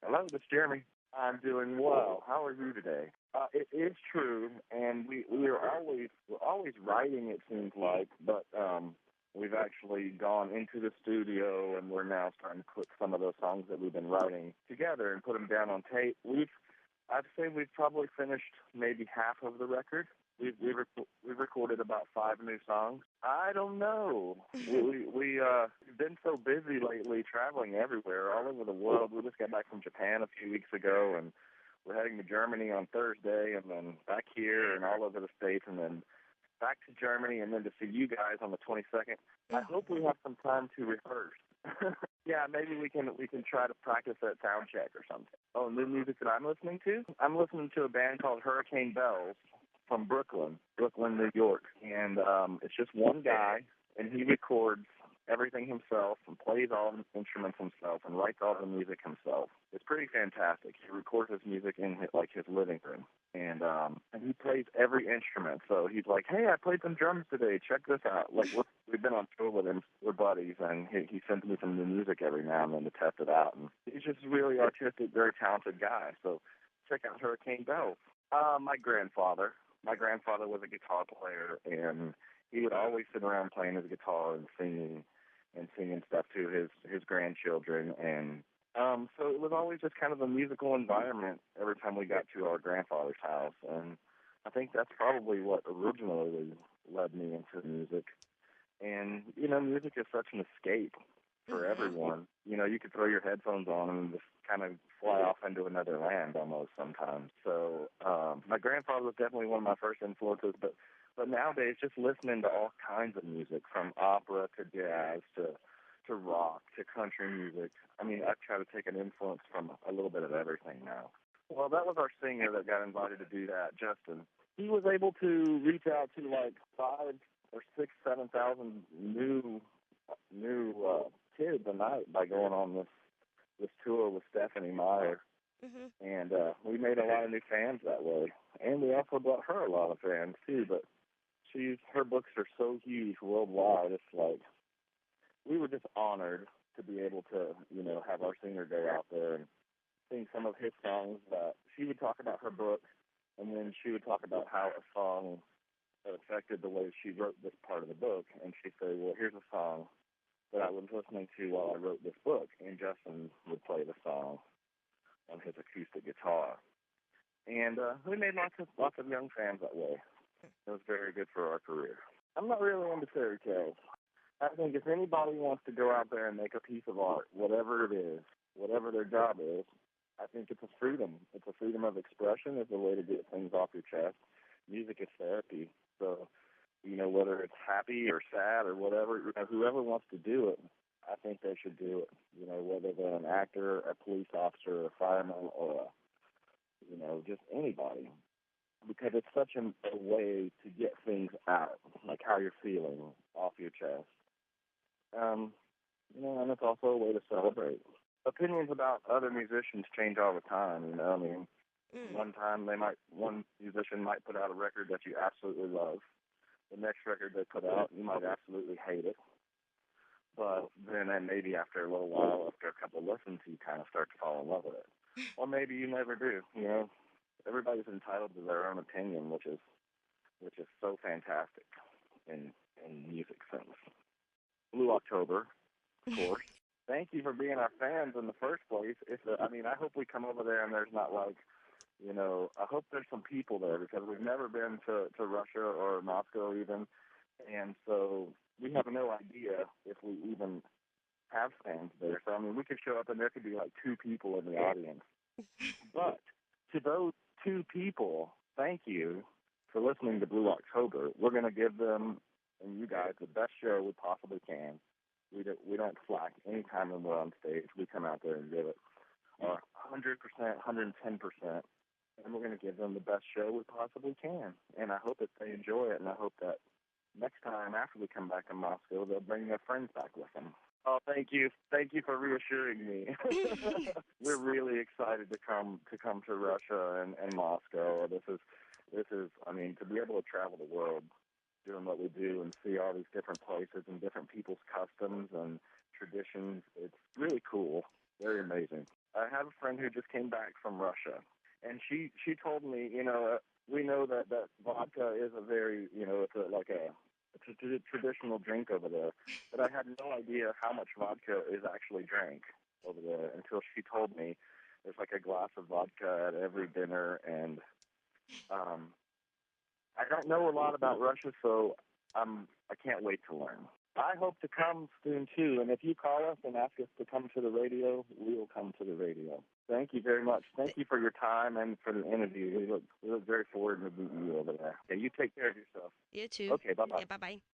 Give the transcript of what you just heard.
Hello, this is Jeremy. I'm doing well. How are you today? It is true, and we're always writing. It seems like, but we've actually gone into the studio, and we're now starting to put some of those songs that we've been writing together and put them down on tape. I'd say we've probably finished maybe half of the record. We've recorded about five new songs. I don't know. We've been so busy lately, traveling everywhere, all over the world. We just got back from Japan a few weeks ago, and we're heading to Germany on Thursday, and then back here and all over the States, and then back to Germany, and then to see you guys on the 22nd. I hope we have some time to rehearse. Yeah, maybe we can try to practice that sound check or something. Oh, new music that I'm listening to? I'm listening to a band called Hurricane Bells from Brooklyn, New York. And it's just one guy, and he records everything himself and plays all the instruments himself and writes all the music himself. It's pretty fantastic. He records his music in his living room, and he plays every instrument. So he's like, "Hey, I played some drums today. Check this out." Like we've been on tour with him. We're buddies, and he sends me some new music every now and then to test it out. And he's just a really artistic, very talented guy. So check out Hurricane Bells. My grandfather. My grandfather was a guitar player, and he would always sit around playing his guitar and singing stuff to his grandchildren. And so it was always just kind of a musical environment every time we got to our grandfather's house. And I think that's probably what originally led me into music. And, music is such an escape for everyone. You could throw your headphones on and just kind of fly off into another land almost sometimes. So my grandfather was definitely one of my first influences, but nowadays just listening to all kinds of music, from opera to jazz to rock to country music. I mean, I try to take an influence from a little bit of everything now. Well, that was our singer that got invited to do that, Justin. He was able to reach out to like 5 or 6, 7,000 new kids a night by going on this tour with Stephanie Meyer. And we made a lot of new fans that way. And we also brought her a lot of fans too, but her books are so huge worldwide. It's like we were just honored to be able to, have our singer go out there and sing some of his songs. That she would talk about her book, and then she would talk about how a song affected the way she wrote this part of the book. And she'd say, "Well, here's a song that I was listening to while I wrote this book," and Justin would play the song on his acoustic guitar. And we made lots of young fans that way. It was very good for our career. I'm not really into fairy tales. I think if anybody wants to go out there and make a piece of art, whatever it is, whatever their job is, I think it's a freedom. It's a freedom of expression. It's a way to get things off your chest. Music is therapy. So, whether it's happy or sad or whatever, whoever wants to do it, I think they should do it. Whether they're an actor, a police officer, a fireman, or just anybody. Because it's such a way to get things out, like how you're feeling off your chest. And it's also a way to celebrate. Opinions about other musicians change all the time, I mean, one musician might put out a record that you absolutely love. The next record they put out, you might absolutely hate it. But then maybe after a little while, after a couple of listens, you kind of start to fall in love with it. Or maybe you never do, Everybody's entitled to their own opinion, which is so fantastic in music sense. Blue October, of course. Thank you for being our fans in the first place. I hope we come over there and there's not like, I hope there's some people there, because we've never been to Russia or Moscow even, and so we have no idea if we even have fans there. So, we could show up and there could be like 2 people in the audience. But to those 2 people, thank you for listening to Blue October. We're going to give them and you guys the best show we possibly can. We don't slack any time when we're on stage. We come out there and give it 100%, 110%, and we're going to give them the best show we possibly can. And I hope that they enjoy it, and I hope that next time after we come back to Moscow, they'll bring their friends back with them. Oh, thank you. Thank you for reassuring me. We're really excited to come to Russia and Moscow. This is, to be able to travel the world doing what we do and see all these different places and different people's customs and traditions, it's really cool. Very amazing. I have a friend who just came back from Russia, and she told me, we know that vodka is a very, it's a traditional drink over there, but I had no idea how much vodka is actually drank over there until she told me there's like a glass of vodka at every dinner, and um, I don't know a lot about Russia, so I can't wait to learn. I hope to come soon too, and if you call us and ask us to come to the radio, we will come to the radio. Thank you very much. Thank you for your time and for the interview. We look very forward to meeting you over there. Okay, you take care of yourself. You too. Okay, bye bye. Yeah, bye bye.